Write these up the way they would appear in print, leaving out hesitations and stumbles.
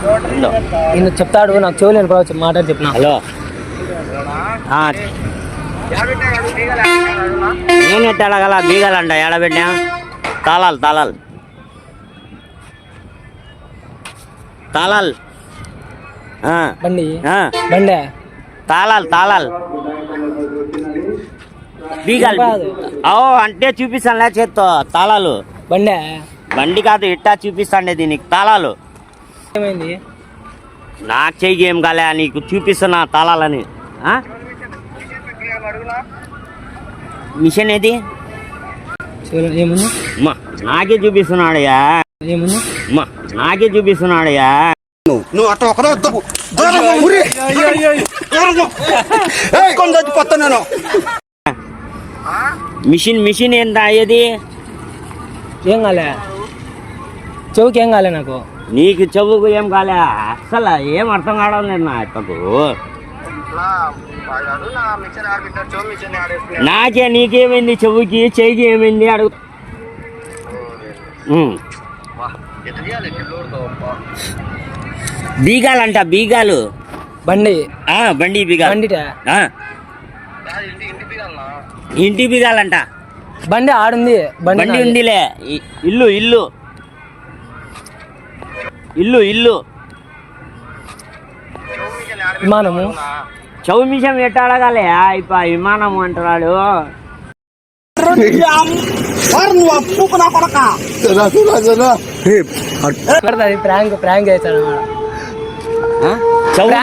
నేను చెప్తాడు, నాకు చెవులు వినపడవచ్చు, మాట చెప్పిన. హలో నేను ఎట్టాడగల బీగాలంట ఏడబెట్టా తాళాలు తాళాలు తాళాలు బండి బండి తాళాలు తాళాలు బీగాలు అంటే చూపిస్తానులే చేత్తో తాళాలు. బండి బండి కాదు ఇట్టా చూపిస్తాండే దీనికి తాళాలు. ఏమైంది? నాకు చెయ్యి ఏం కాలే, నీకు చూపిస్తున్నా తాళాలని. మిషన్ ఏది? ఏముంది? నాకే చూపిస్తున్నాడయ్యా, ఏముంది? నాకే చూపిస్తున్నాడయ్యా. నువ్వు అట్లా ఒకరే చచ్చిపోతాను. మిషన్ మిషన్ ఏంటా ఏది? ఏం కాలే, చెవుకి ఏం కాలే నాకు. నీకు చెవుకు ఏం కాలే, అసలు ఏం అర్థం కావడం లేదు నా ఇప్పకు. నాకే నీకేమైంది? చెవుకి చెయ్యికి ఏమైంది అడుగు. బీగాలంట బీగాలు. బండి బండి బీగాలు. ఇంటి బీగాలంట. బండి ఆడుంది, బండి ఉందిలే. ఇల్లు ఇల్లు ఇల్లు ఇల్లు విమానము. చౌ మిషం ఎట్లా అడగాలి? ఇప్ప విమానము అంటున్నాడు. ప్రాంక్ ప్రాంక్ చేశాను,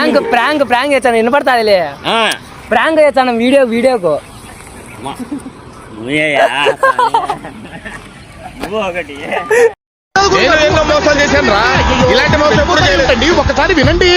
ప్రాంక్ ప్రాంక్ ప్రాంక్ చేశాను. వినపడతాదిలే, ప్రాంక్ చేశాను వీడియోకు. ఒకటి మోసం చేశాను రా, ఇలాంటి మోసం ఎప్పుడు చేయలేదండి, ఒకసారి వినండి.